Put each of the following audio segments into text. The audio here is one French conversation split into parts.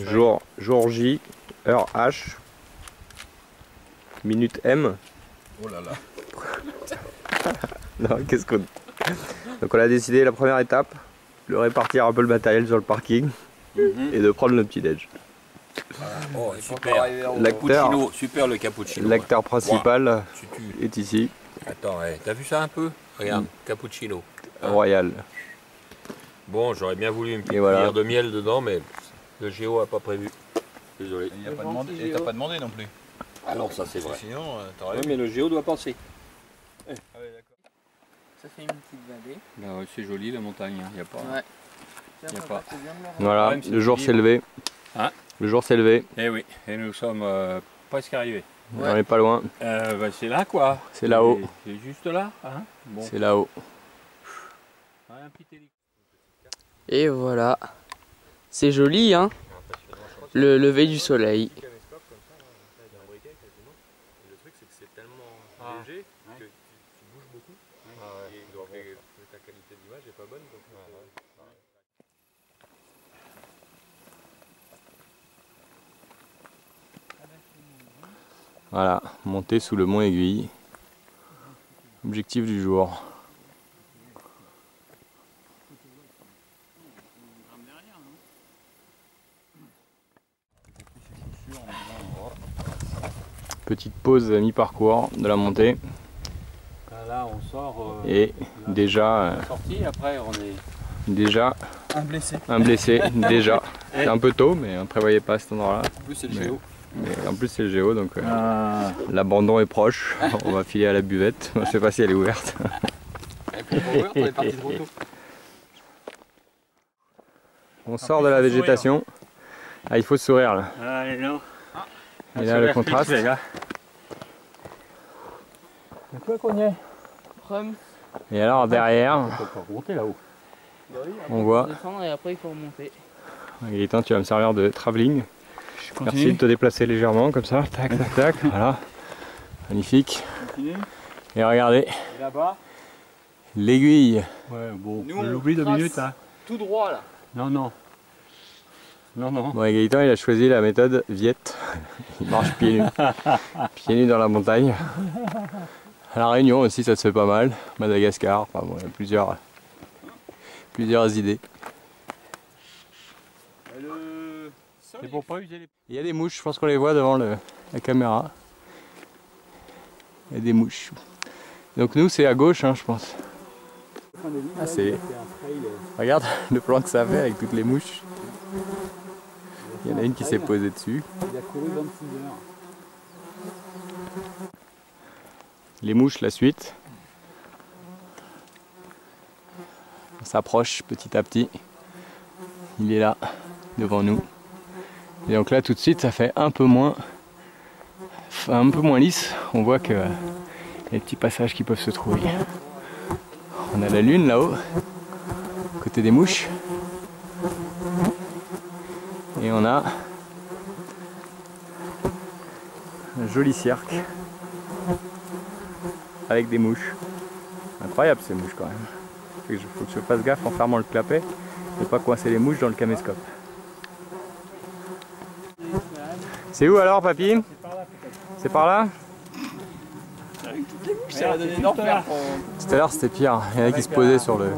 Jour J, heure H, minute M. Oh là là. Non, qu'est-ce qu'on... Donc on a décidé la première étape, de répartir un peu le matériel sur le parking et de prendre le petit déj. Oh, super. L'acteur, Super le cappuccino. l'acteur principal Wow. est ici. Attends, t'as vu ça un peu? Regarde, cappuccino. Royal. Bon, j'aurais bien voulu une petite voilà. cuillère de miel dedans, mais le Géo a pas prévu. Désolé. Il a pas demandé, et t'as pas demandé non plus. Alors ça c'est vrai. Sinon, t'aurais Oui, mais le Géo doit penser. Ah ouais, d'accord. Ça fait une petite vallée. Bah ouais, c'est joli la montagne, hein. Y a pas. Ouais. Y a pas. Voilà, Même si le jour c'est s'est levé. Hein? Le jour s'est levé. Eh oui, et nous sommes presque arrivés. On n'est pas loin. Bah, c'est là quoi. C'est là-haut. C'est juste là. Hein, bon. C'est là-haut. Ouais, un petit hélico. Et voilà. C'est joli, hein. Le lever du soleil. Le truc c'est que c'est tellement léger que tu bouges beaucoup et donc ta qualité d'image est pas bonne. Donc, Voilà, monter sous le mont Aiguille. Objectif du jour. Petite pause à mi-parcours de la montée. là on sort. Et déjà, Sortie, après on est. déjà Un blessé. un blessé. Déjà. C'est un peu tôt, mais on ne prévoyait pas à cet endroit-là. En plus c'est le Géo. Mais en plus c'est le Géo, donc l'abandon est proche. On va filer à la buvette. Je ne sais pas si elle est ouverte. On est parti trop tôt. On sort de la végétation. Ah, il faut se sourire là. Allez, non. Et là le contraste. Quoi qu'on y est? Et alors derrière, On peut pas remonter là-haut. on voit. Descendre et après il faut remonter. Gaëtan, tu vas me servir de travelling. Merci de te déplacer légèrement comme ça. Tac, tac, tac. Voilà. Magnifique. Et regardez, Et là-bas? l'aiguille. Ouais, bon. Nous, on l'oublie 2 trace minutes hein. Tout droit là. Non, non. Non, non. Bon, et Gaëtan, il a choisi la méthode Viette. Il marche pieds nus. Pieds nus dans la montagne. À La Réunion aussi, ça se fait pas mal. Madagascar, enfin bon, il y a plusieurs idées. C'est pour pas user les. Il y a des mouches, je pense qu'on les voit devant la caméra. Il y a des mouches. Donc nous, c'est à gauche, hein, je pense. Ah, c'est... Regarde le plan que ça fait avec toutes les mouches. Il y en a une qui s'est posée dessus. Il a couru 26 heures. Les mouches, la suite. On s'approche petit à petit. Il est là, devant nous. Et donc là, tout de suite, ça fait un peu moins lisse. On voit que y a des petits passages qui peuvent se trouver. On a la lune là-haut, côté des mouches. Et on a un joli cirque avec des mouches. Incroyable ces mouches quand même. Faut que je fasse gaffe en fermant le clapet de pas coincer les mouches dans le caméscope. C'est où alors, papy? C'est par là? Ça va donner une enfer. Tout à l'heure c'était pire. Il y en a qui se posaient sur le...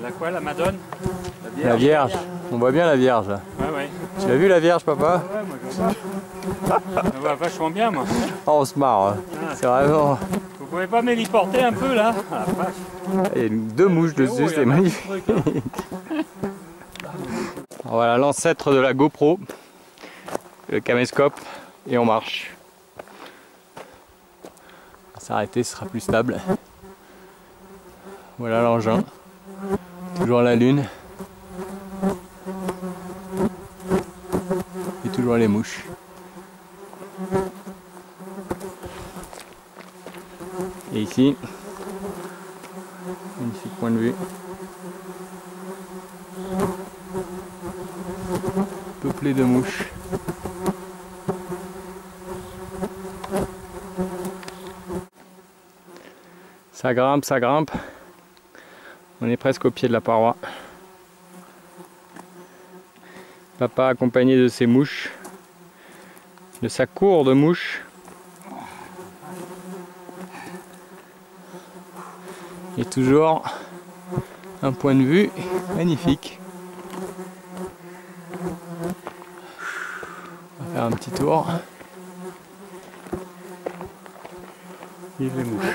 La quoi, la Madone? La Vierge. On voit bien la Vierge. Ouais, ouais. Tu l'as vu la Vierge, papa? Ouais, moi je vois. Ça va vachement bien, moi. Oh, on se marre. C'est vraiment... Vous pouvez pas m'héliporter un peu là? Ah, la vache. Il y a deux mouches dessus, c'est magnifique. Voilà l'ancêtre de la GoPro, le caméscope, et on marche. On va s'arrêter, ce sera plus stable. Voilà l'engin, toujours la lune, et toujours les mouches. Et ici, magnifique point de vue. Peuplé de mouches. Ça grimpe, ça grimpe. On est presque au pied de la paroi. Papa accompagné de ses mouches, de sa cour de mouches. Et toujours un point de vue magnifique. On va faire un petit tour. Vive les mouches.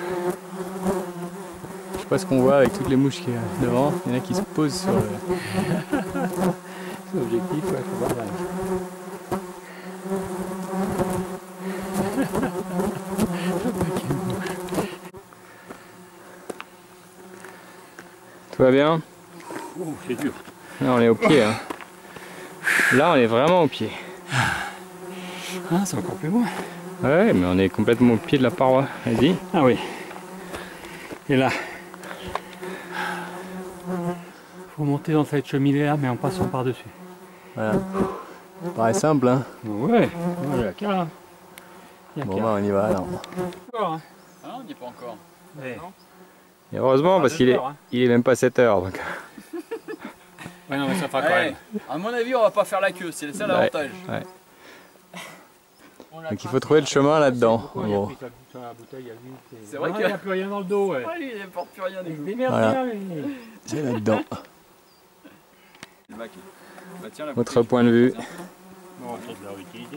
Je sais pas ce qu'on voit avec toutes les mouches qui sont devant. Il y en a qui se posent sur l'objectif. Ouais, faut voir. Tout va bien? Ouh, c'est dur. Là on est au pied. Hein. Là on est vraiment au pied. Ah, c'est encore plus loin. Ouais, mais on est complètement au pied de la paroi. Vas-y. Ah oui. Et là, faut monter dans cette cheminée-là, mais en passant par-dessus. Voilà. Ça paraît simple, hein? Ouais, il y a qu'à. Bon, bah on y va alors. Encore, hein. Ah non, on n'y est pas encore. Ouais. Et heureusement, parce qu'il est, hein. il est même pas 7 heures. Donc. Ouais, non, mais ça fera quand même. À mon avis, on va pas faire la queue, c'est ça l'avantage. Ouais. Donc il faut trouver le chemin là-dedans. En gros. C'est vrai Ah, qu'il il n'y a plus rien dans le dos, ouais. Ouais, lui, il n'importe plus rien du coup. Voilà. Mais... C'est là-dedans. Le bac. Bah, tiens, la Votre bouteille, point de vue. Bon, ça de leur utilité.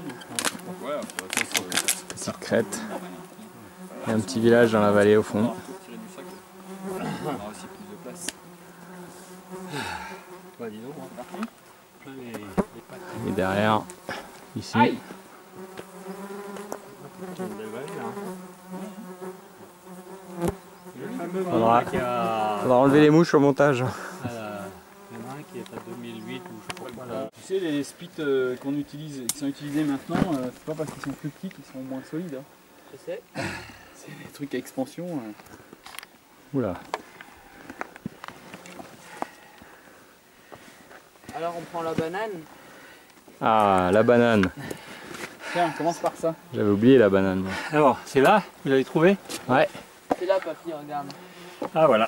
Ouais, Petite crête. Et un petit village dans la vallée au fond. tirer du sac. On aura aussi plus de place. Bah, dis donc, hein. Plein les Et derrière, ici. Aïe. Une belle vallée, là. Le fameux Faudra- qui a... Faudra enlever les mouches au montage. Il y en a un qui est à 2008 ou je sais pas quoi. Tu sais, les spits qu'on utilise, qui sont utilisés maintenant, c'est pas parce qu'ils sont plus petits qu'ils sont moins solides. Hein. Je sais. C'est des trucs à expansion. Oula. Alors on prend la banane. Ah, la banane. Tiens, on commence par ça. J'avais oublié la banane. moi. Alors, c'est là, vous l'avez trouvé? Ouais. C'est là, papy, regarde. Ah voilà.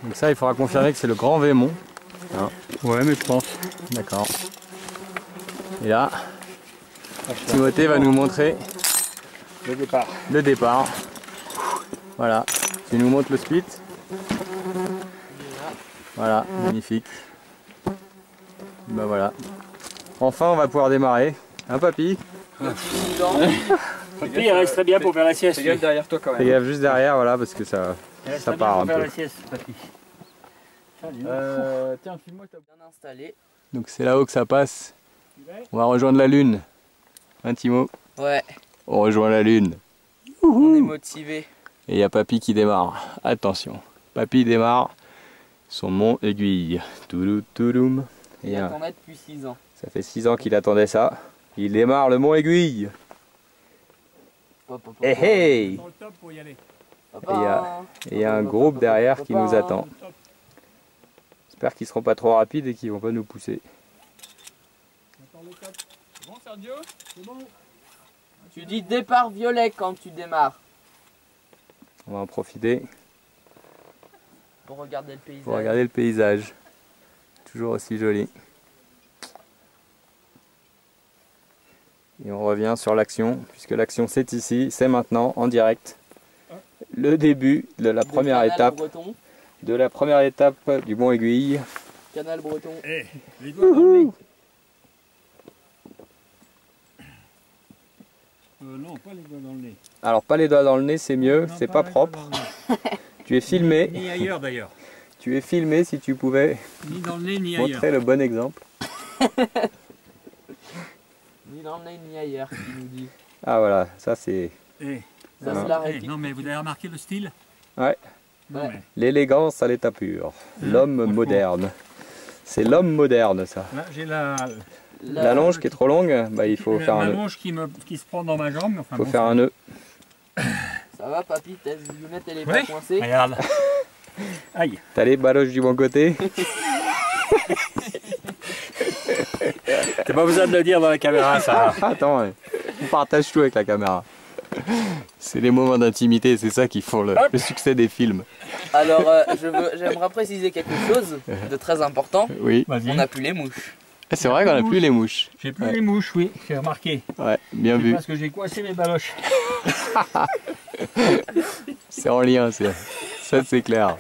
Donc ça, il faudra confirmer que c'est le Grand Vémont. Ouais, mais je pense. D'accord. Et là, Timothée va nous montrer Le départ. le départ. Voilà. Tu nous montres le split. Voilà, magnifique. Ben voilà. Enfin, on va pouvoir démarrer. Hein, papy? Papy, il reste très bien pour faire la sieste. Fais gaffe derrière toi quand Fais même. gaffe juste derrière, voilà, parce que ça part un pour faire peu. la sieste, papy. Tiens, filme-moi ta Bien installé. Donc c'est là-haut que ça passe. On va rejoindre la Lune. Hein, Timo? Ouais, On rejoint la Lune. on est motivé. Et il y a Papy qui démarre. Attention. Papy démarre son mont Aiguille. Touloum, touloum. Et Il attendait depuis 6 ans. ça fait 6 ans qu'il attendait ça. Il démarre le mont Aiguille. Papa, Eh hey! Dans le top pour y aller. papa. Et il y a un groupe derrière qui nous attend. J'espère qu'ils seront pas trop rapides et qu'ils vont pas nous pousser. C'est bon, Sergio? Tu dis départ violet quand tu démarres. On va en profiter Pour regarder le paysage. pour regarder le paysage. Toujours aussi joli. Et on revient sur l'action, puisque l'action c'est ici, c'est maintenant, en direct. Le début de la première Canal étape, breton. de la première étape du Mont Aiguille. Canal breton. Eh, les doigts dans le nez. Non, pas les doigts dans le nez. Alors pas les doigts dans le nez, c'est mieux, Non, c'est pas les propre. doigts dans le nez. Tu es filmé, Ni ailleurs d'ailleurs. tu es filmé si tu pouvais Ni dans le nez, ni ailleurs. montrer le bon exemple. Ni dans le nez ni ailleurs, il nous dit. Ah voilà, ça c'est Eh, Ça, Ah. c'est la eh, réplique. non, mais vous avez remarqué le style? Ouais. Non, Ouais. mais l'élégance à l'état pur. L'homme franchement. moderne. C'est l'homme moderne ça. là, j'ai la La longe qui est trop longue, bah, il faut faire un nœud. longe qui se prend dans ma jambe. Enfin, Il faut bon, faire un nœud. Ça va, papy, ta lunette elle est Ouais. pas coincée. Regarde. Aïe. T'as les baloches du bon côté. T'as pas besoin de le dire dans la caméra, ça. Attends, ouais. On partage tout avec la caméra. C'est les moments d'intimité, c'est ça qui font le succès des films. Alors, j'aimerais préciser quelque chose de très important. Oui. On n'a plus les mouches. C'est vrai qu'on n'a plus les mouches. J'ai plus les mouches, oui, j'ai remarqué. Ouais, bien C'est vu. parce que j'ai coincé mes baloches. C'est en lien, ça c'est clair.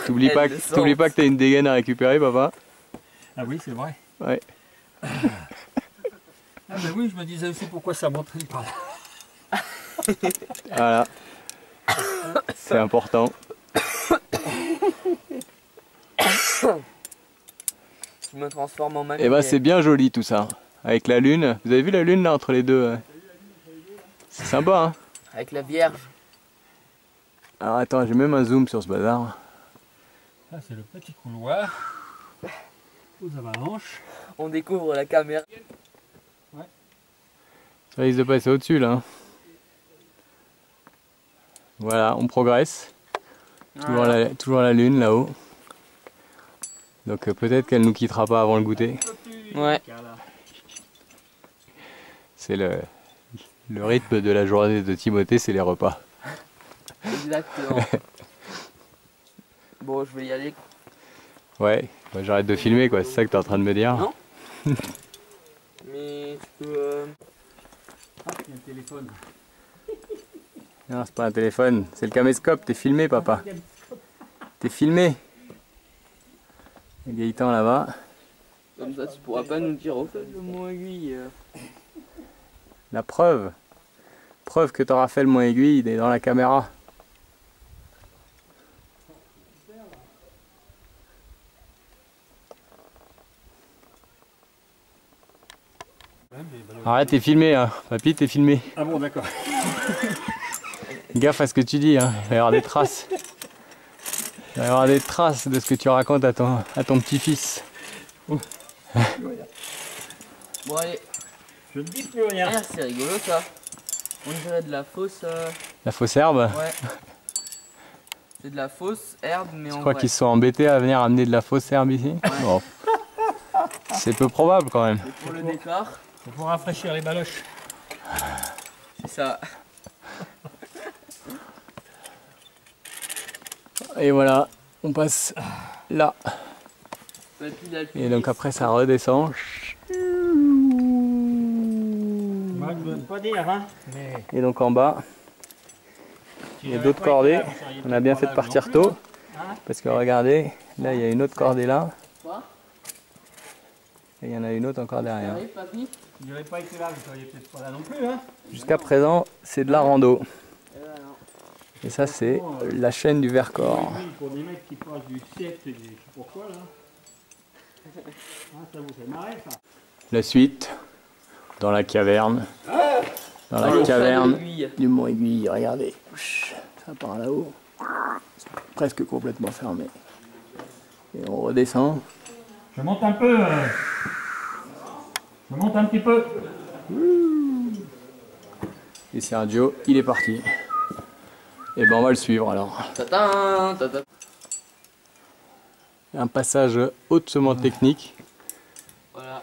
T'oublies pas que t'as une dégaine à récupérer, papa? Ah oui, c'est vrai. Ouais. Ah ben oui, je me disais aussi pourquoi ça montrait par là. Voilà. C'est important. Je me transforme en mamie. Et bah c'est bien joli tout ça. Avec la lune. Vous avez vu la lune là entre les deux? C'est sympa hein. Avec la Vierge. Alors attends, j'ai même un zoom sur ce bazar. Ça c'est le petit couloir aux avalanches. On découvre la caméra. Ça risque de passer au-dessus là. Voilà, on progresse. Toujours la lune là-haut. Donc peut-être qu'elle nous quittera pas avant le goûter. Ouais. C'est le rythme de la journée de Timothée, c'est les repas. Exactement. Bon, je vais y aller. Ouais, bah, j'arrête de filmer quoi, c'est ça que t'es en train de me dire? Non. Mais tu peux... Ah, il y a un téléphone. Non, c'est pas un téléphone, c'est le caméscope, t'es filmé papa. T'es filmé. Gaëtan là-bas. Comme ça, tu pourras pas nous dire au fait le mot aiguille. La preuve. Preuve que t'auras fait le mont aiguille, il est dans la caméra. Arrête, t'es filmé, hein. Papy, t'es filmé. Ah bon, d'accord. Gaffe à ce que tu dis, hein. Il va y avoir des traces. Il va y avoir des traces de ce que tu racontes à ton petit-fils. Bon allez. Je ne dis plus rien. Ah, c'est rigolo ça. On dirait de la fausse... La fausse herbe. Ouais. C'est de la fausse herbe, mais Je en crois vrai. qu'ils se sont embêtés à venir amener de la fausse herbe ici. Bon. C'est peu probable quand même. Et pour le décor, C'est pour rafraîchir les baloches. c'est ça. Et voilà, on passe là. Et donc après ça redescend. Moi, je ne veux pas dire, hein. Mais Et donc en bas, il y a d'autres cordées. On a bien fait de partir tôt. Parce que regardez, là il y a une autre cordée là. Et il y en a une autre encore derrière. si j'avais pas été là, vous seriez peut-être pas là non plus, hein. Jusqu'à présent, c'est de la rando. Et ça c'est la chaîne du Vercors. Oui, pour des mecs qui passent du 7 et du je sais pourquoi là. Ah, ça vous fait marrer ça. La suite, dans la caverne. Dans la caverne du Mont Aiguille, regardez. Ça part là-haut. C'est presque complètement fermé. Et on redescend. Je monte un peu. Je monte un petit peu. Et Sergio, il est parti. Et ben on va le suivre alors. Tata, tata. Un passage hautement technique. Voilà.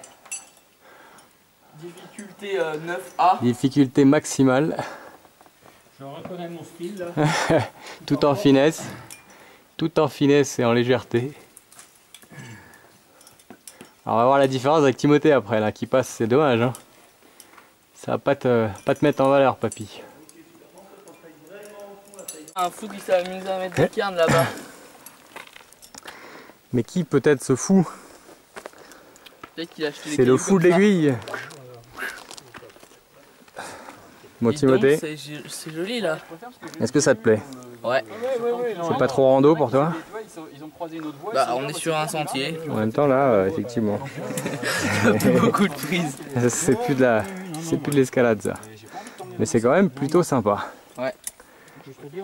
Difficulté 9A. Difficulté maximale. Je reconnais mon style là. Tout en finesse. Tout en finesse et en légèreté. Alors on va voir la différence avec Timothée après là qui passe, c'est dommage hein. Ça va pas te mettre en valeur papy. Un fou qui s'amuse à mettre des carnes là-bas. Mais qui peut-être ce fou? Peut-être qu'il a acheté des C'est le cailloux fou de comme ça. l'aiguille. Bon Dis donc, Timothée, c'est joli là. est-ce que ça te plaît? Ouais. C'est pas trop rando pour toi? Ils ont croisé une autre voie. Bah on est sur un sentier. En même temps là, effectivement. Beaucoup de prises. C'est plus de l'escalade ça. Mais c'est quand même plutôt sympa. Ouais.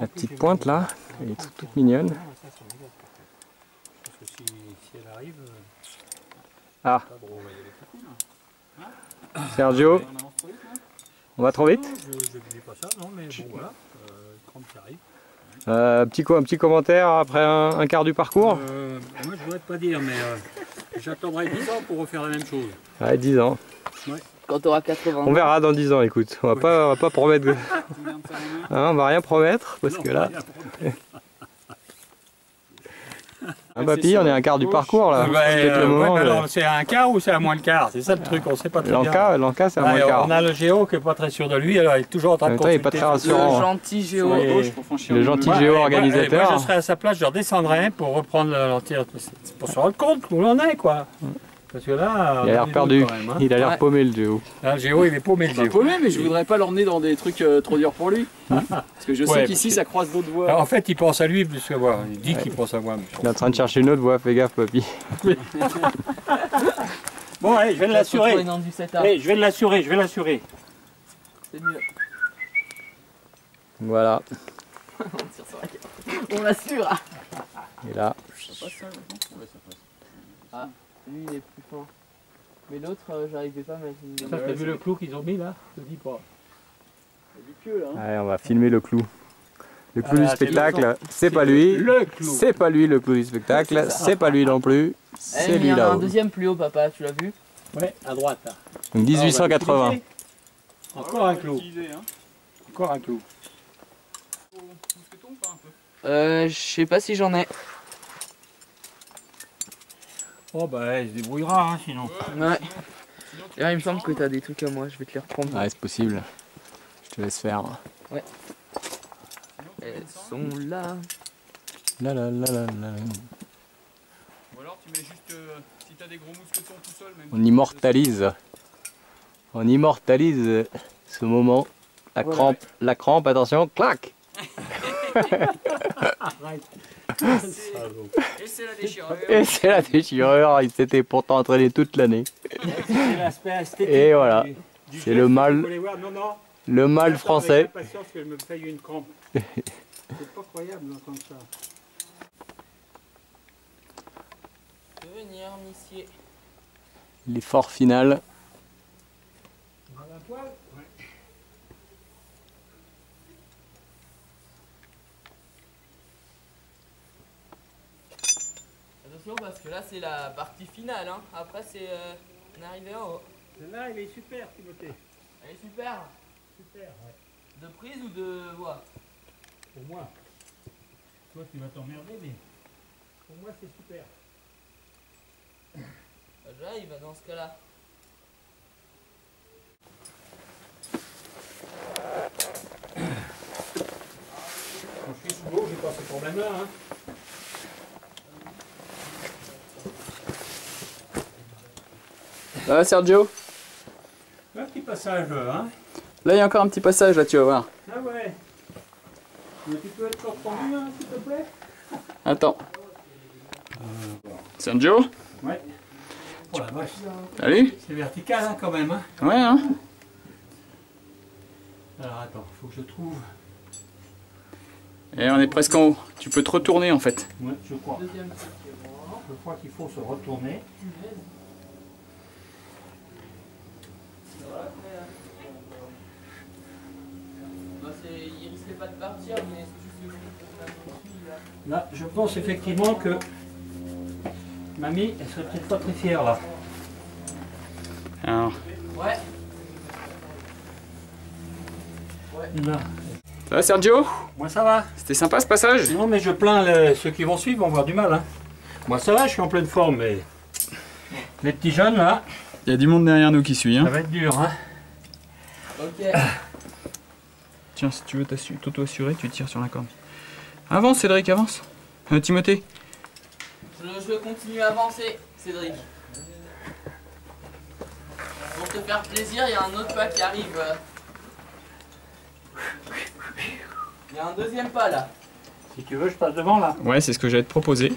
La petite pointe là, elle est toute mignonne. Parce que si elle arrive. Ah. Sergio, on va trop vite? Je ne dis pas ça, non, mais bon voilà. Crampe qui arrive. Un petit commentaire après un quart du parcours? Moi je ne voudrais pas dire, mais j'attendrai 10 ans pour refaire la même chose. Ouais, 10 ans. Ouais. quand t'auras 80. On verra dans 10 ans, écoute. On va pas promettre. Hein, on va rien promettre parce que là. Ah papy, on est à un quart du parcours là. C'est un quart ou c'est à moins le quart? C'est ça le truc, on sait pas très bien. L'Anka c'est à moins le quart. On a le géo qui est pas très sûr de lui, alors il est toujours en train de consulter. Il est pas très rassurant. Le gentil géo. Le gentil géo organisateur. Moi je serais à sa place, je redescendrais pour reprendre l'entier. Pour se rendre compte où l'on est quoi. Parce que là, il a l'air perdu, quand même, hein. Il a l'air paumé le géo. Là, le géo il est paumé le géo. Paumé, mais je voudrais pas l'emmener dans des trucs trop durs pour lui. Parce que je sais qu'ici ça croise d'autres voies. Alors, en fait il pense à lui plus qu'à moi, il dit qu'il pense à moi. Il est en train de chercher une autre voie, fais gaffe papy. Bon allez, je vais l'assurer. Allez, je vais l'assurer, C'est mieux. Voilà. On l'assure. Et là. Ah, lui il est plus fin. Mais l'autre, j'arrivais pas à mettre une... Ça, t'as vu le clou qu'ils ont mis là? Je te dis pas. Allez, on va filmer le clou. Le clou du spectacle, c'est pas lui. C'est pas lui le clou du spectacle, c'est pas lui non plus. C'est lui là-haut. Il y en a un là-haut. deuxième plus haut, papa, tu l'as vu? Ouais, à droite là. Donc 1880. Encore un clou. Encore un clou. Je sais pas si j'en ai. Oh bah il se débrouillera hein, sinon. Ouais. Là, il me semble que t'as des trucs à moi, je vais te les reprendre. Ouais, c'est possible. Je te laisse faire. Ouais. Elles sont là. La la la la la. Ou alors tu mets juste, si t'as des gros mousquetons tout seul, même. On immortalise. On immortalise ce moment. La crampe, attention, clac. Et c'est la déchirure. Et c'est la déchirure, il s'était pourtant entraîné toute l'année. Et voilà, c'est le mal, le mal français. Je me paye une crampe. C'est pas croyable d'entendre ça. Devenir missier. L'effort final. Attention parce que là c'est la partie finale, hein. Après c'est on est arrivé en haut. Celle-là, elle est super, Timothée. Elle est super. Super, ouais. De prise ou de voix? Pour moi. Toi, tu vas t'emmerder, mais pour moi, c'est super. Là, il va dans ce cas-là. Quand je suis sous l'eau, j'ai pas ce problème-là. Hein. Ça va Sergio? Un petit passage, hein. Là il y a encore un petit passage là, tu vas voir. Ah ouais. Mais tu peux être retendu, hein, s'il te plaît? Attends. Sergio? Ouais. Oh la vache. Salut? C'est vertical hein, quand même. Hein. Ouais hein? Alors attends, faut que je trouve. Et on est presque en haut. Tu peux te retourner en fait. Ouais, je crois. Je crois qu'il faut se retourner. Il risquait pas de partir, mais Là, je pense effectivement que mamie, elle serait peut-être pas très fière là. Alors, ouais. Là. ça va Sergio? Moi ça va. C'était sympa ce passage? Non mais je plains ceux qui vont suivre vont avoir du mal. Hein. Moi ça va, je suis en pleine forme, mais les petits jeunes là, Il y a du monde derrière nous qui suit. Hein. ça va être dur. Hein. Ok. Tiens, si tu veux t'auto-assurer, tu tires sur la corde. Avance Cédric, avance. Timothée. Je continue à avancer, Cédric. Pour te faire plaisir, il y a un autre pas qui arrive. Il y a un deuxième pas là. Si tu veux, je passe devant là. Ouais, c'est ce que j'allais te proposer.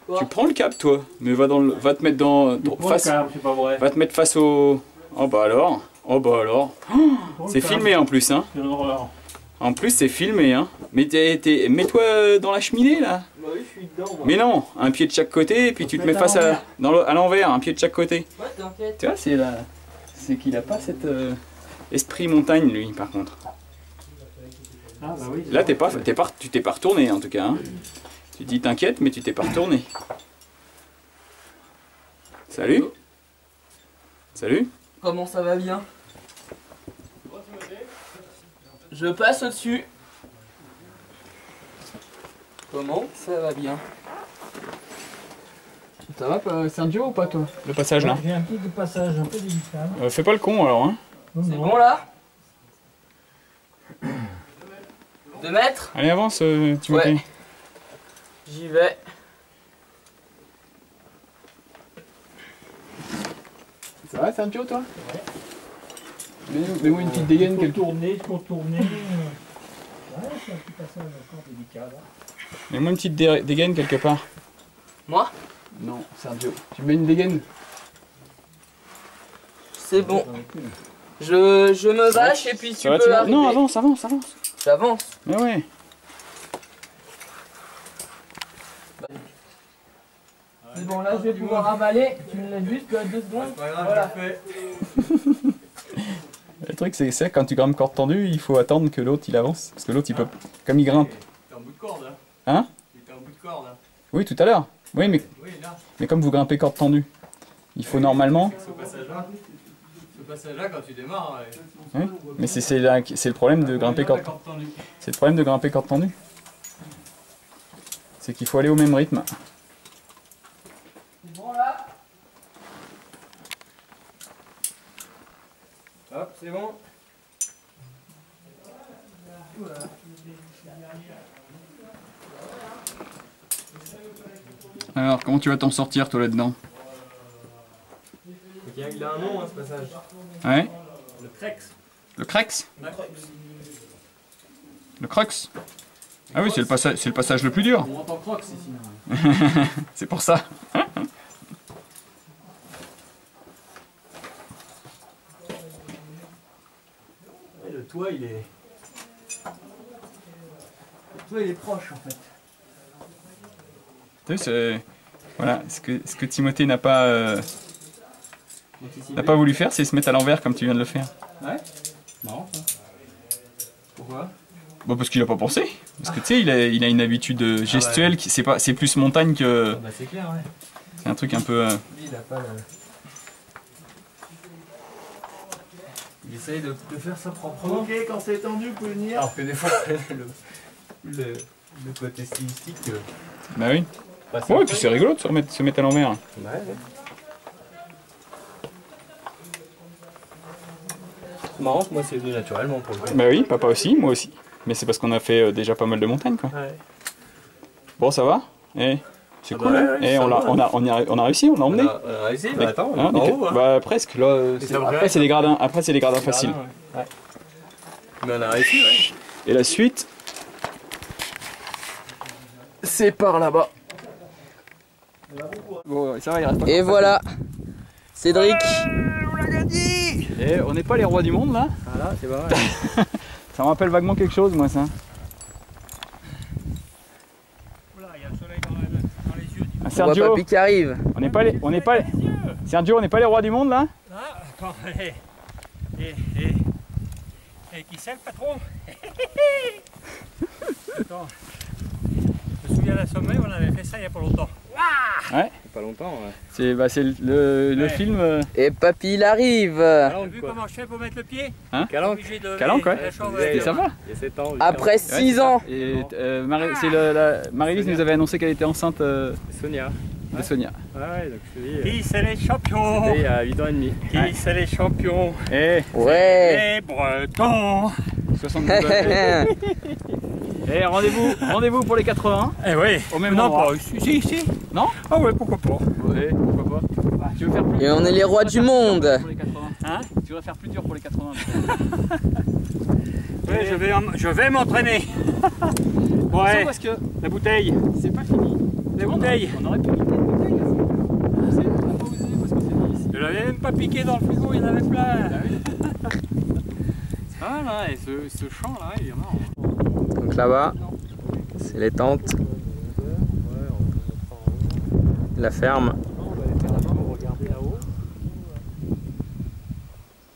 Quoi? Tu prends le cap toi, mais va te mettre dans face. C'est pas vrai. Va te mettre face au. Oh bah alors. Oh bah alors. C'est filmé en plus hein. C'est une horreur. En plus c'est filmé hein. Mais mets-toi dans la cheminée là. Bah oui, je suis dedans. Moi. Mais non, un pied de chaque côté et puis tu te mets face à l'envers, un pied de chaque côté. Ouais, t'inquiète. Tu vois, c'est qu'il a pas cet esprit montagne lui par contre. Ah bah oui. Là tu t'es pas retourné en tout cas. Hein. Tu dis t'inquiète mais tu t'es pas retourné. Salut. Salut. Comment ça va bien? Je passe au-dessus. Comment? Ça va bien. Ça va, Sergio, ou pas, toi? Le passage, là? J'ai un petit passage un peu délicat. Fais pas le con, alors, hein? C'est bon, là? 2 mètres? Allez, avance, Timothée. Ouais. J'y vais. Ça va, Sergio, toi? Ouais. Mets-moi une petite dégaine. Contourner. Ouais, c'est un petit passage encore délicat, là. Mets-moi une petite dégaine quelque part. Moi? Non, Sergio. Tu mets une dégaine? C'est bon. Je me vache et puis tu peux arriver. Non, avance. J'avance. Mais ouais. C'est bon, là je vais pouvoir avaler. Tu me laisses juste 2 secondes. Voilà. Le truc, c'est ça, quand tu grimpes corde tendue, il faut attendre que l'autre il avance. Parce que l'autre, il peut. Comme il grimpe. T'es en bout de corde là. Hein? T'es en bout de corde là. Oui, tout à l'heure. Oui, Oui, là. mais comme vous grimpez corde tendue, il faut normalement. Ce passage-là, quand tu démarres. Oui, mais c'est le problème de grimper corde tendue. C'est le problème de grimper corde tendue. C'est qu'il faut aller au même rythme. C'est bon là? Hop, c'est bon. Alors, comment tu vas t'en sortir, toi, là-dedans? Il a un nom, hein, ce passage. Ouais? Le Crex. Le Crex? Le Crux? Ah oui, c'est le passage le plus dur. On entend Crocs ici. C'est pour ça. Et le toit, il est... Le toit, il est proche, en fait. Tu sais, c'est... Voilà, ce que Timothée n'a pas voulu faire, c'est se mettre à l'envers comme tu viens de le faire. Ouais. Marrant, ça. Pourquoi? Bon, parce qu'il a pas pensé. Parce que tu sais, il a une habitude gestuelle qui c'est plus montagne que... Bah c'est clair, ouais. C'est un truc un peu... Lui, il a pas le... Il essaye de faire ça proprement. Ok, quand c'est tendu, vous pouvez venir. Alors que des fois, le côté stylistique... Bah oui. Ouais, et puis c'est rigolo de se mettre à l'envers. Ouais, ouais. C'est marrant que moi c'est venu naturellement pour le coup. Bah oui, papa aussi, moi aussi. Mais c'est parce qu'on a fait déjà pas mal de montagnes, quoi. Ouais. Bon, ça va? Eh, c'est Ah cool. bah ouais, Eh, ça on a réussi, on l'a emmené. On a réussi, bah attends, Hein, en haut, hein. bah presque. Là, après c'est les gradins. Après c'est les gradins faciles. Ouais. Mais on a réussi, ouais. Et la suite, c'est par là-bas. Bon, ça va, il reste pas. Et voilà. Cédric. Et on n'est pas les rois du monde là. Voilà, c'est pas mal. Ça me rappelle vaguement quelque chose, moi ça. Voilà, il y a le soleil dans les yeux. Ah, On voit Sergio, papy qui arrive. on n'est pas les Sergio, on n'est pas les rois du monde là. Ah, attends, et qui c'est le patron? Attends. Je me souviens à la sommet, on avait fait ça il n'y a pas longtemps. Ouais. Pas longtemps, ouais. C'est le Ouais. film. Et papy il arrive. T'as vu comment je fais pour mettre le pied? Calanque. Obligé de Calanque, ouais. la chambre, C'était sympa. Il y a 7 ans. Après 6 ans. Et Marie-Lise nous avait annoncé qu'elle était enceinte de Sonia. Sonia. Ouais, donc je te dis. Qui c'est les champions? C'était il y a 8 ans et demi. Qui c'est les champions? Et Ouais. Les Bretons. 72 ans. Et rendez-vous pour les 80. Eh oui. Au même non, endroit. pas ici. Non? Ah ouais, pourquoi pas. Ouais, pourquoi pas. Tu veux faire plus Et on est les rois du monde. pour les 80. Hein? Tu voudrais faire plus dur pour les 80. Oui, je vais m'entraîner. Attention, Ouais, parce que la bouteille. c'est pas fini. La bouteille. On aurait pu limiter une bouteille. On n'a pas osé parce que c'est difficile. Je l'avais même pas piqué dans le frigo, il y en avait plein. C'est pas mal, hein, et ce champ là, il est marrant. Donc là-bas, c'est les tentes. La ferme. On va les faire d'abord regarder là-haut.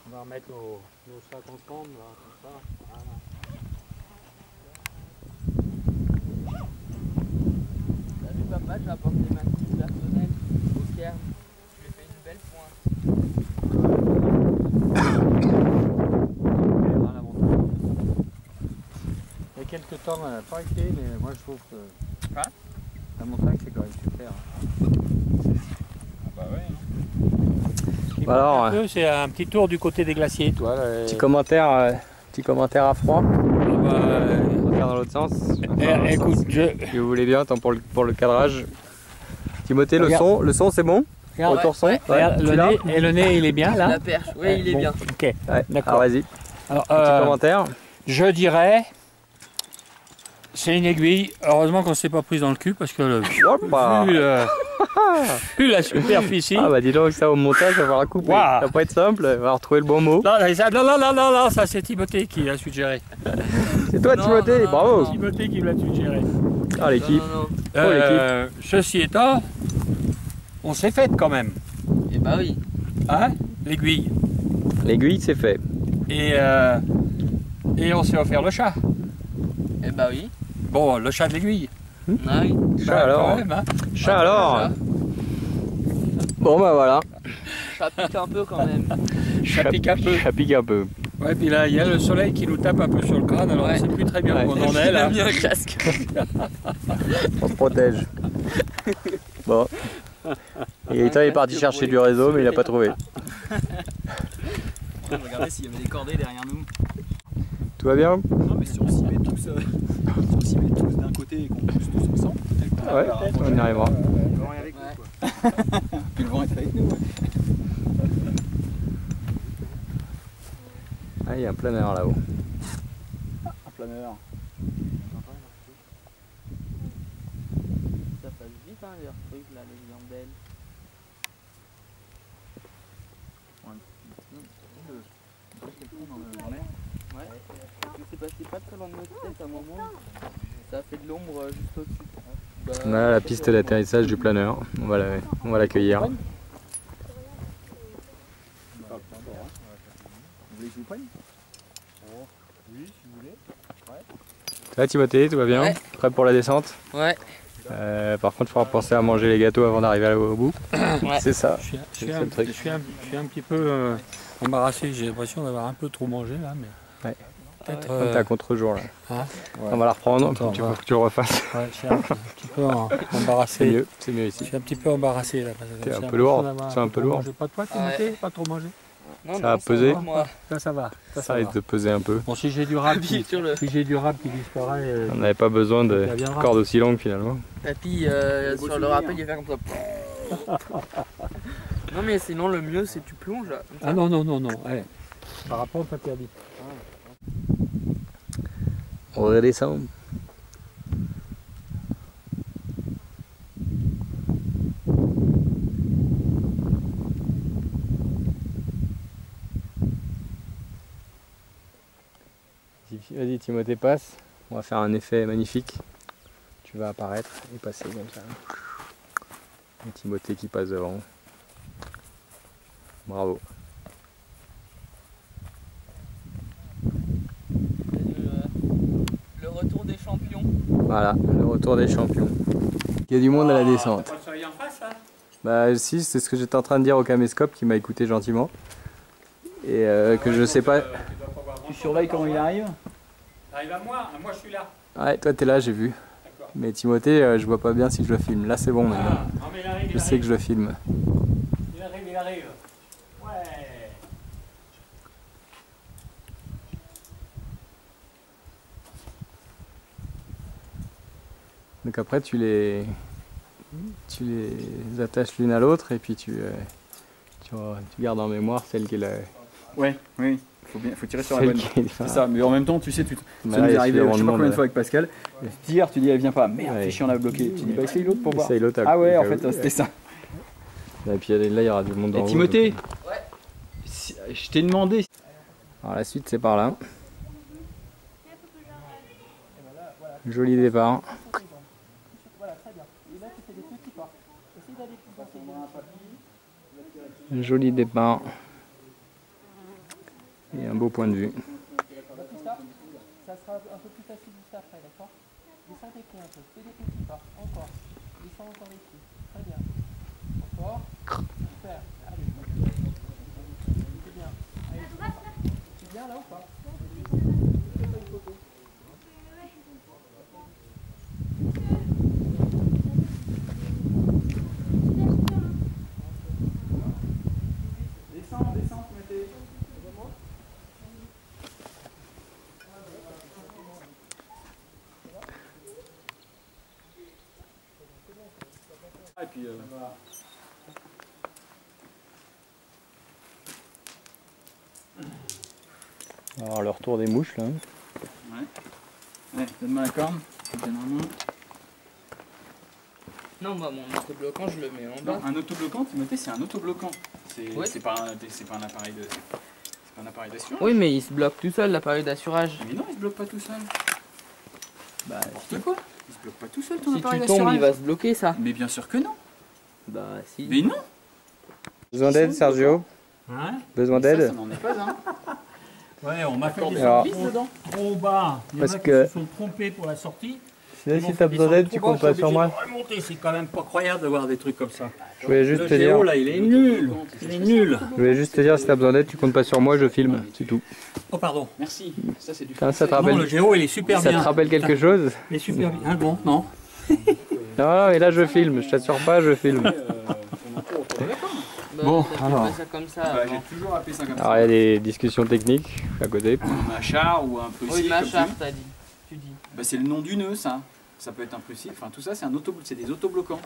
On va remettre nos sacs ensemble, là, comme ça. Voilà. T'as vu papa, j'ai apporté ma petite personnelle au cairn. Je lui ai fait une belle pointe. quelques temps, pas été, mais moi je trouve que Hein la montagne c'est quand même super. Ah bah ouais. Alors, Un peu, c'est un petit tour du côté des glaciers, toi. petit commentaire à froid. On va faire dans l'autre sens. Écoute, Si vous voulez bien, tant pour le cadrage. Timothée, le Regarde. son c'est bon? regarde, Retour son? regarde, Tu le l'as nez, et le nez il est bien là. La perche, oui, il est Bon, bien. Ok, Ouais. d'accord. Alors vas-y, Alors, petit commentaire. je dirais, c'est une aiguille. Heureusement qu'on ne s'est pas prise dans le cul parce que Hoppa. vu la superficie. Ah bah dis donc ça au montage, ça va falloir couper. Waouh. Ça va pas être simple, il va falloir trouver le bon mot. Non, ça c'est Timothée qui l'a suggéré. C'est toi Non, Timothée, non, bravo. non. Timothée qui l'a suggéré. Ah l'équipe. Non, non, non. Ceci étant, on s'est fait quand même, Eh bah oui. hein, l'aiguille. L'aiguille c'est fait. Et on s'est offert le chat. Eh bah oui. Bon, le chat de l'aiguille. Ah oui. Chat Bah, alors. quand même, hein. Chat alors. Bon bah voilà. Ça pique un peu quand même. Ça pique un peu. Ça pique un peu. Ouais, puis là, il y a le soleil qui nous tape un peu sur le crâne, alors Ouais. on sait plus très bien Ouais. où on en est Il a là. mis un casque. On se protège. Bon. Et Gaëtan est parti chercher du réseau mais il n'a pas trouvé. Regardez s'il y avait des cordées derrière nous. Tout va bien? Non mais si on s'y met tous, d'un côté et qu'on pousse tous ensemble, peut-être Ouais, on y arrivera. le vent est avec nous quoi. Puis le vent est avec nous. Ah, il y a un planeur là-haut. Un planeur. Ça passe vite hein, les trucs là, les hirondelles. Ouais. Je sais passé pas très loin de notre tête à un moment. Ça a fait de l'ombre juste au-dessus. Bah, On a la piste d'atterrissage du planeur. On va l'accueillir. Vous voulez que je vous prenne? Oui, si vous voulez. Ça va Timothée, tout va bien? Ouais. Prêt pour la descente? Ouais. Par contre, il faudra penser à manger les gâteaux avant d'arriver au bout. Ouais. C'est ça. Je suis C'est un, le truc. je suis un petit peu embarrassé, j'ai l'impression d'avoir un peu trop mangé là, mais Ouais. peut-être. Comme t'es à contre-jour là. Hein, On va la reprendre, Attends, tu on va. faut que tu le refasses. ouais, je suis un petit peu C'est embarrassé. mieux, c'est mieux Je ici. suis un petit peu embarrassé là. Parce que T'es j'ai un peu l'impression lourd, d'avoir c'est un peu trop lourd. mangé. Pas toi, Ah ouais. Timothée, pas trop mangé. Non, Ça non, va peser va, moi. Ça va. Ça risque de peser un peu. Bon, si j'ai du rap, Papy sur le. si j'ai du rap qui disparaît, On n'avait pas besoin de ça viendra. cordes aussi longues finalement. Papy sur le rappel, il va faire comme ça. Non mais sinon le mieux c'est tu plonges là. comme ça. Ah non, allez. Par rapport au interdit. On redescend. Vas-y Timothée, passe. On va faire un effet magnifique. Tu vas apparaître et passer comme ça. Et Timothée qui passe devant. Bravo. Le retour des champions. Voilà, le retour des champions. Il y a du monde à la descente. Pas le soleil en face là. Bah si, c'est ce que j'étais en train de dire au caméscope qui m'a écouté gentiment. Et que je sais pas... Tu surveilles quand il arrive? Arrive à moi je suis là. Ouais, toi t'es là, j'ai vu. D'accord. Mais Timothée, je vois pas bien si je le filme. Là c'est bon maintenant. Ah, non mais il arrive, Je sais que je le filme. Il arrive. Ouais. Donc après tu les attaches l'une à l'autre et puis tu gardes en mémoire celle qui est la... Ouais, oui. Faut tirer sur la celle bonne. qui est... C'est ça, mais en même temps, tu sais, ça Bah, nous là, est il y a arrivé, je sais suffisamment pas de combien de monde, fois avec Pascal. Tu tires, tu dis elle vient pas, merde, Ouais. fais chier, on a bloqué. Tu dis bah essaye l'autre pour voir. Essaye l'autre. Ah ouais, en au cas fait, où. c'était ça. Et puis là il y aura du monde en Et haut, Timothée, donc. je t'ai demandé. Alors la suite c'est par là. Joli départ. Joli départ. Et un beau point de vue. Ça sera un peu plus facile juste après, d'accord? Descends tes pieds un peu, fais des petits pas, encore. Descends encore les pieds, très bien. Encore, super, allez. C'est bien, allez, c'est bien là ou pas? en descente, mettez. Et puis Alors le retour des mouches là. ouais, donne-moi la corne. Généralement. Non, bah mon autobloquant, je le mets en bas. Non, un autobloquant, Timothée, c'est un autobloquant. Ouais. C'est pas un appareil de. C'est pas un appareil d'assurance. Oui, mais il se bloque tout seul, l'appareil d'assurage. Mais non, il se bloque pas tout seul. Bah, N'importe quoi. Il se bloque pas tout seul ton si appareil tu tombes, d'assurance. il va se bloquer, ça. Mais bien sûr que non. Bah, si. Mais non. Besoin d'aide, Sergio? Hein? Besoin Ça d'aide? n'en est pas un. Ouais, on m'a fait des Alors, sorties trop bas. Il y en parce a qui que- se sont trompés pour la sortie. Sinon, Ils m'ont si fait t'as des besoin d'aide, sorties tu trop bas, comptes pas je suis sur moi. obligé de remonter. C'est quand même pas croyable d'avoir des trucs comme ça. Je voulais juste Le te dire. géo là, il est nul. Il est nul. Je voulais juste te dire, si t'as besoin d'aide, tu comptes pas sur moi, je filme, c'est tout. Oh pardon. Merci. Ça, c'est du Ça te Non, le rappelle, géo il est super ça bien. te rappelle quelque chose? Il est super bien. Ah bon, non. Non, mais là je filme, je t'assure pas, je filme. Bah, Bon, t'as fait alors. pas ça comme ça. Bah, avant. j'ai toujours appelé ça comme Alors il y a des discussions techniques à côté. Un char ou un prussier. Oui, ma comme charte, tu veux. t'as dit. Tu dis. Bah, c'est le nom du nœud, ça. Ça peut être un prussier. Enfin, tout ça, c'est c'est des autobloquants.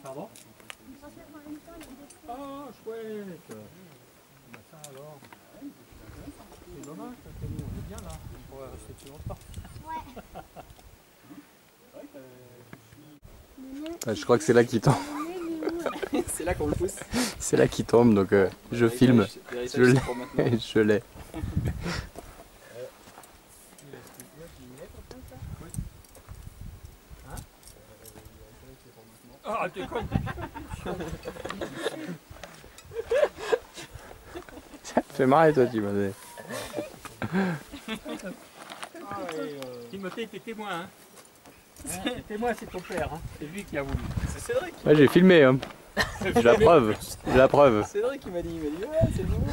Pardon? Ah, chouette. Bah ça alors. C'est dommage parce que nous on est bien là. On pourrait rester plus longtemps. Je crois que c'est là qu'il tombe. C'est là qu'on le pousse. C'est là qu'il tombe, donc je filme. Je l'ai. Je l'ai. Ah, t'es con. Ça te fait marrer toi, Timothée. Timothée, t'es témoin. Hein. Témoin, c'est ton père. Hein. C'est lui qui a voulu. C'est Cédric. Ouais, j'ai filmé, hein. J'ai la preuve. J'ai la preuve. Cédric qui m'a dit ouais, c'est le moment.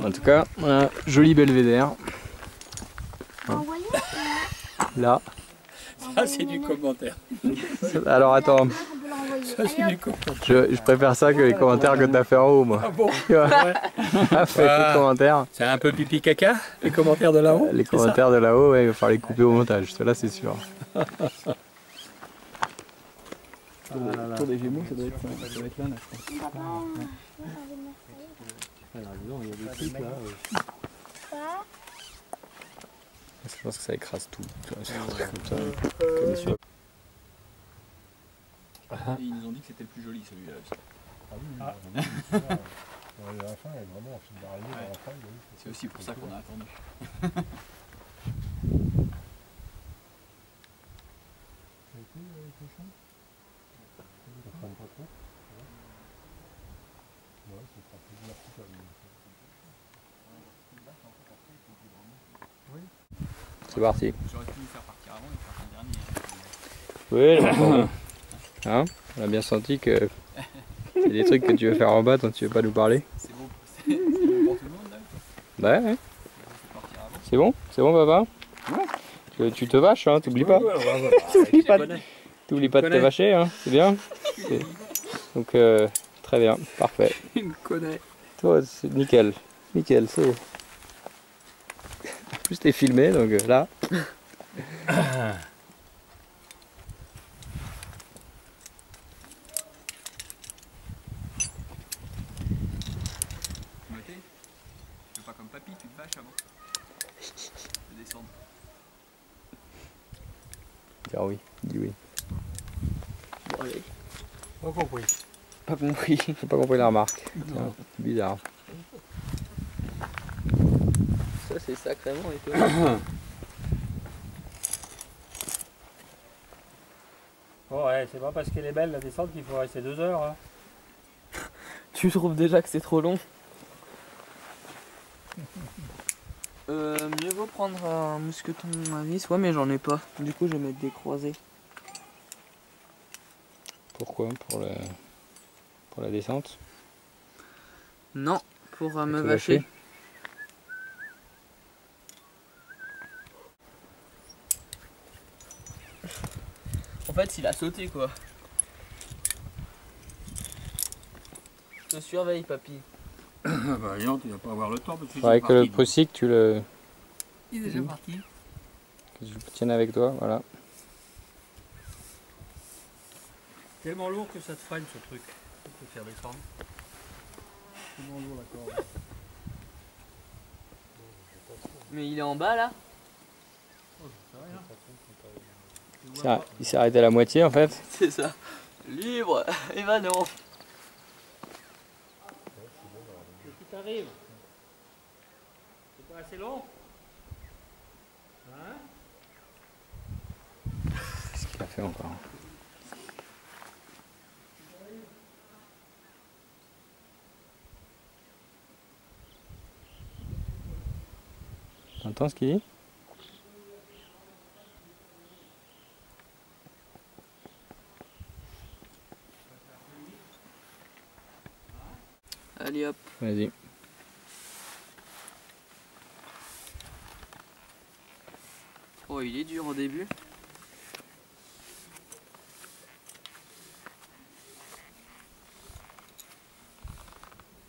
En tout cas, un joli belvédère. Là. Ça, c'est du commentaire. Alors attends, Ça, c'est du commentaire. je préfère ça que les commentaires que t'as fait en haut, moi. Ah bon? Tu vois. Ah, fais Ah. les commentaires. C'est un peu pipi caca, les commentaires de là-haut? Les commentaires de là-haut, ouais, il va falloir les couper au montage. Cela, c'est sûr. Pour des Gémeaux, ça doit être là, je crois. Je pense que ça écrase tout. Tu vois, c'est un truc comme ça. Comme sur- Et ils nous ont dit que c'était le plus joli celui-là aussi. C'est aussi pour ça qu'on a attendu. C'est parti. J'aurais pu nous faire partir avant et faire un dernier. Oui, hein, on a bien senti que il y a des trucs que tu veux faire en bas tant que tu veux pas nous parler. C'est bon, c'est bon pour tout le monde là. Ouais, ouais. C'est bon? C'est bon, papa? Tu te vaches, hein, t'oublies pas. T'oublies pas de te vacher, hein, c'est bien. Donc, très bien, parfait. Il me connaît. Toi, c'est nickel. Nickel, c'est bon. En plus, t'es filmé, donc là. Timothée, tu fais pas comme papy, tu te vaches avant. De descendre. Dire oui, dis oui. Bon, allez. Pas compris. Pas compris. J'ai pas compris la remarque. Tiens, bizarre. Ça, c'est sacrément étonnant. Oh ouais, c'est pas parce qu'elle est belle la descente qu'il faut rester 2 heures. Hein. Tu trouves déjà que c'est trop long? Mieux vaut prendre un mousqueton à vis. Ouais, mais j'en ai pas. Du coup, je vais mettre des croisés. Pourquoi? Pour la descente? Non, pour me Te vacher. fait, il a sauté quoi. Je te surveille, papy. Bah non, tu vas pas avoir le temps parce que Faudrait que le Prussique, tu le... Il est déjà parti. que je le tienne avec toi, voilà. Tellement lourd que ça te freine ce truc. Tu peux faire descendre. Tellement lourd la corde. Mais il est en bas là. Oh, je sais rien. Il s'est arrêté à la moitié en fait. C'est ça. Libre, évanons. Qu'est-ce qui t'arrive? C'est pas assez long? Hein? Qu'est-ce qu'il a fait encore? T'entends ce qu'il dit? Allez hop. Vas-y. Oh, il est dur au début.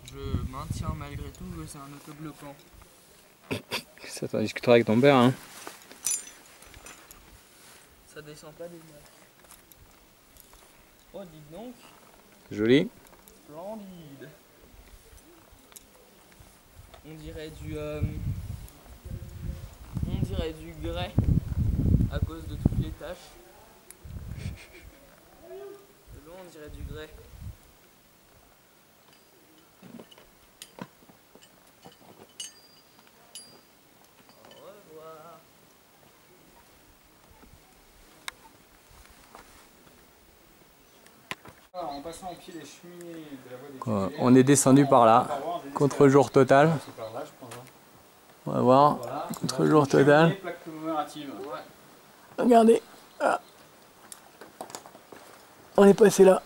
Je maintiens malgré tout que c'est un autobloquant. Ça t'en discuteras avec ton père, hein. Ça descend pas des masses. Oh, dites donc. Joli. Splendide. On dirait du grès à cause de toutes les taches. De loin, on dirait du grès. Au revoir. En passant au pied des cheminées de la voie des cheminées, On est descendu par là. Contre-jour total. c'est par là, je pense. Hein. On va voir. Voilà. Contre-jour total. Cheminée, plaque commémorative. Regardez. Ah. On est passé là.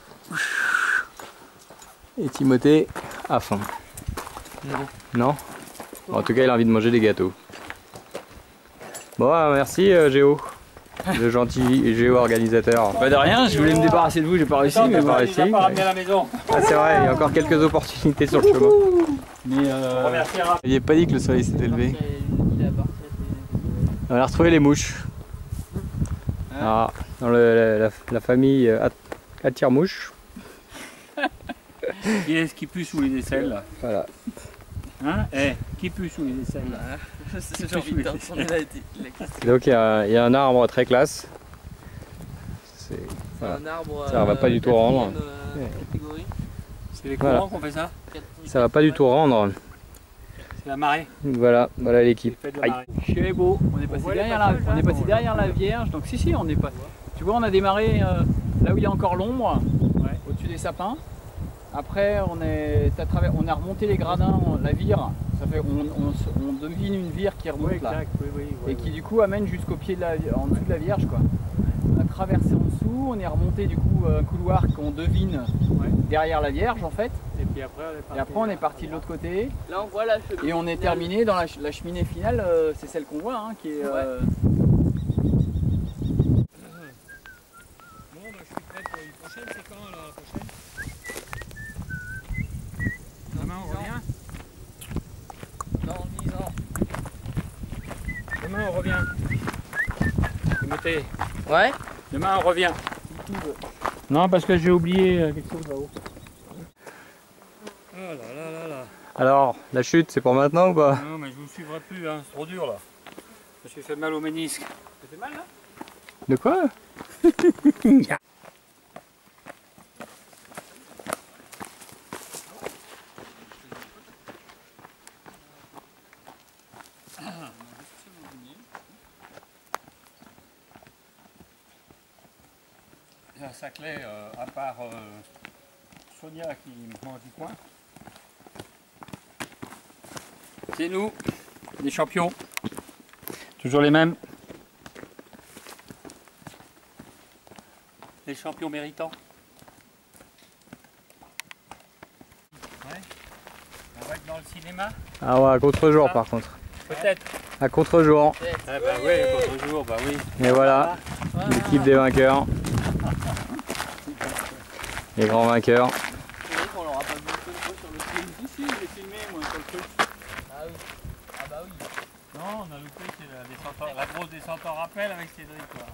Et Timothée à fond. Non. Non? En tout cas, il a envie de manger des gâteaux. Bon, merci Géo. Le gentil géo-organisateur. Pas de rien, je voulais me débarrasser de vous, j'ai pas réussi, mais pas réussi. pas ramené à la maison. Ah, c'est vrai, il y a encore quelques opportunités sur le chemin. Mais Il n'est pas dit que le soleil s'est élevé. Il est à partir On a retrouvé les mouches. Ah, dans la famille à tire-mouche. Qui est-ce qui pue sous les aisselles là? Voilà. Hein? Qui pue sous les aisselles là? J'ai envie de retourner la question. Donc il y a un arbre très classe. C'est C'est un arbre. Ça va pas du tout rendre. Catégorie. C'est les courants Voilà. qu'on fait ça? Ça va pas du tout rendre. C'est la marée. Voilà l'équipe. C'est fait de la Aïe. marée. chez beau, on est passé derrière la Vierge, donc si on est pas. Tu vois, on a démarré là où il y a encore l'ombre, Ouais. au-dessus des sapins. Après on a remonté les gradins, la vire, ça fait on devine une vire qui remonte Oui, là. exact, oui, Et qui du coup amène jusqu'au pied de en dessous de la Vierge quoi. On a traversé en dessous, on est remonté du coup un couloir qu'on devine Ouais. derrière la Vierge en fait. Et puis après on est parti. Et après on est parti de l'autre côté. Là, on voit la cheminée. Et on est terminé dans la cheminée finale, c'est celle qu'on voit, hein, qui est. Bon, bah, je suis prêt pour une prochaine. C'est quand la prochaine? Demain on revient? Dans 10 ans. Demain on revient. Timothée, Ouais. demain on revient. Non, parce que j'ai oublié quelque chose là-haut. Oh là là là là. Alors, la chute, c'est pour maintenant ou pas? Non, mais je vous suivrai plus, hein. C'est trop dur là. Je me suis fait mal au ménisque. Ça fait mal là? De quoi? Il y a un Saclay, à part Sonia qui mange du coin. C'est nous, les champions. Toujours les mêmes. Les champions méritants. Ouais. On va être dans le cinéma? Ah ouais, à contre-jour par contre. Peut-être. À contre-jour. Ah bah oui, contre jour, bah oui. Et voilà, l'équipe des vainqueurs. Les grands vainqueurs. C'est vrai qu'on l'aura pas vu une fois sur le film. Si, si, je l'ai filmé moi sur le truc. Ah oui. Ah bah oui. Non, on a loupé la grosse descente en rappel avec Cédric quoi.